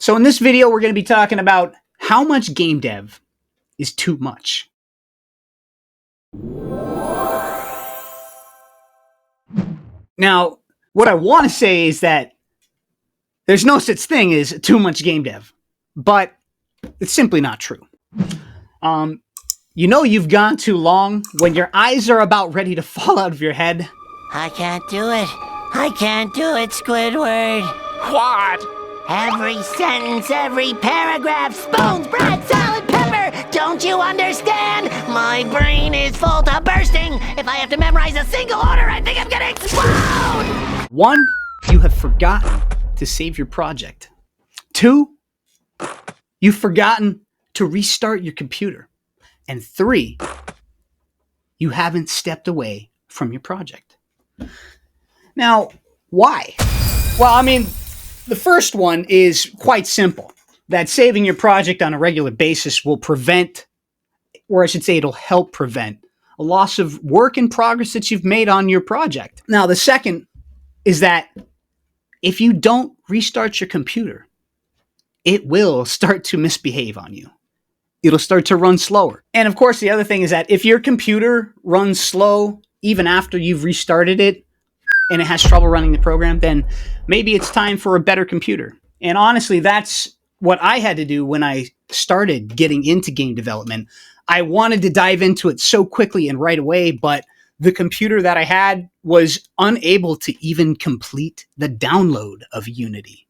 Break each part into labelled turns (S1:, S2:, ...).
S1: So in this video, we're going to be talking about how much game dev is too much. Now, what I want to say is that there's no such thing as too much game dev, but it's simply not true. You know you've gone too long when your eyes are about ready to fall out of your head.
S2: I can't do it. I can't do it, Squidward.
S3: What?
S2: Every sentence, every paragraph, spoons, bread, salad, pepper. Don't you understand? My brain is full to bursting. If I have to memorize a single order, I think I'm gonna explode.
S1: 1, you have forgotten to save your project. 2, you've forgotten to restart your computer. And 3, you haven't stepped away from your project. Now, why? Well, I mean, the first one is quite simple. That saving your project on a regular basis will prevent, or I should say it'll help prevent, a loss of work in progress that you've made on your project. Now, the second is that if you don't restart your computer, it will start to misbehave on you. It'll start to run slower. And of course, the other thing is that if your computer runs slow, even after you've restarted it, and it has trouble running the program, then maybe it's time for a better computer. And honestly, that's what I had to do when I started getting into game development. I wanted to dive into it so quickly and right away, but the computer that I had was unable to even complete the download of Unity.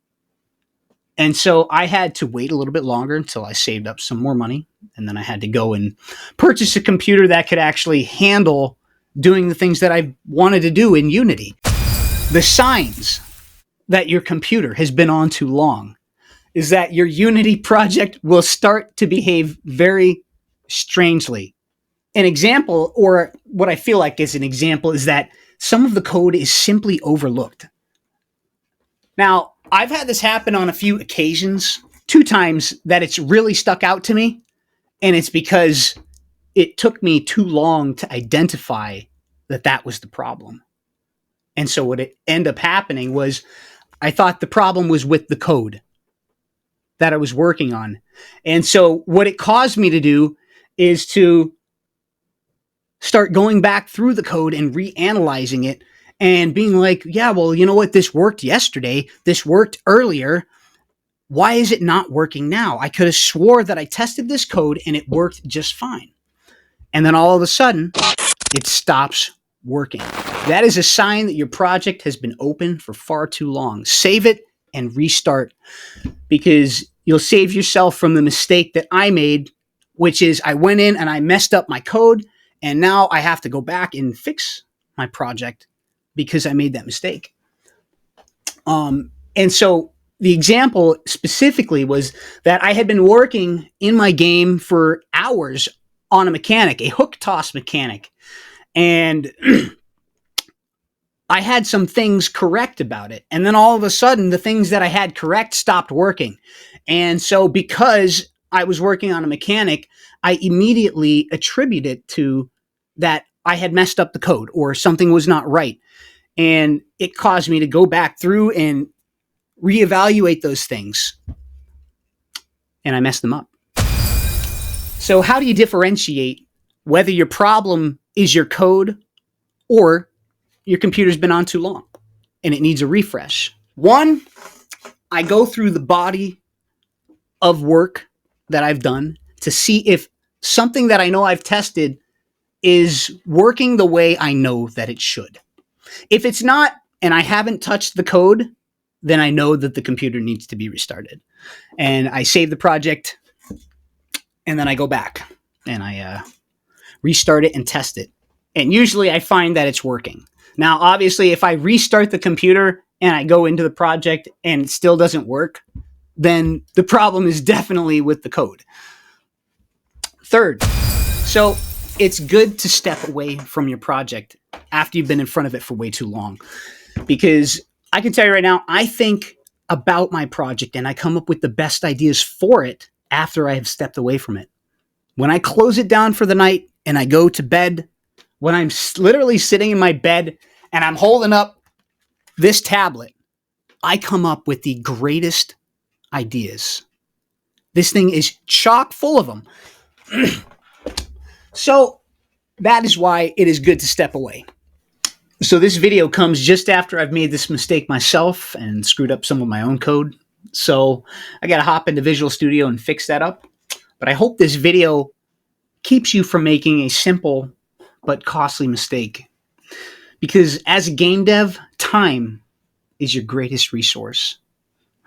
S1: And so I had to wait a little bit longer until I saved up some more money. And then I had to go and purchase a computer that could actually handle doing the things that I wanted to do in Unity. The signs that your computer has been on too long is that your Unity project will start to behave very strangely. An example, or what I feel like is an example, is that some of the code is simply overlooked. Now, I've had this happen on a few occasions, 2 times that it's really stuck out to me, and it's because it took me too long to identify that that was the problem. And so what it ended up happening was I thought the problem was with the code that I was working on. And so what it caused me to do is to start going back through the code and reanalyzing it and being like, yeah, well, you know what? This worked yesterday. This worked earlier. Why is it not working now? I could have swore that I tested this code and it worked just fine. And then all of a sudden, it stops working. That is a sign that your project has been open for far too long. Save it and restart, because you'll save yourself from the mistake that I made, which is I went in and I messed up my code, and now I have to go back and fix my project because I made that mistake. And so the example specifically was that I had been working in my game for hours on a mechanic, a hook toss mechanic. And I had some things correct about it. And then all of a sudden, the things that I had correct stopped working. And so because I was working on a mechanic, I immediately attributed it to that I had messed up the code or something was not right. And it caused me to go back through and reevaluate those things. And I messed them up. So how do you differentiate whether your problem is your code or your computer's been on too long and it needs a refresh? 1, I go through the body of work that I've done to see if something that I know I've tested is working the way I know that it should. If it's not, and I haven't touched the code, then I know that the computer needs to be restarted. And I save the project, and then I go back and I restart it and test it. And usually I find that it's working. Now, obviously, if I restart the computer and I go into the project and it still doesn't work, then the problem is definitely with the code. 3rd, so it's good to step away from your project after you've been in front of it for way too long. Because I can tell you right now, I think about my project and I come up with the best ideas for it after I have stepped away from it. When I close it down for the night and I go to bed, when I'm literally sitting in my bed and I'm holding up this tablet, I come up with the greatest ideas. This thing is chock full of them. So that is why it is good to step away. So this video comes just after I've made this mistake myself and screwed up some of my own code. So I got to hop into Visual Studio and fix that up. But I hope this video keeps you from making a simple but costly mistake. Because as a game dev, time is your greatest resource.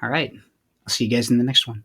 S1: All right. I'll see you guys in the next one.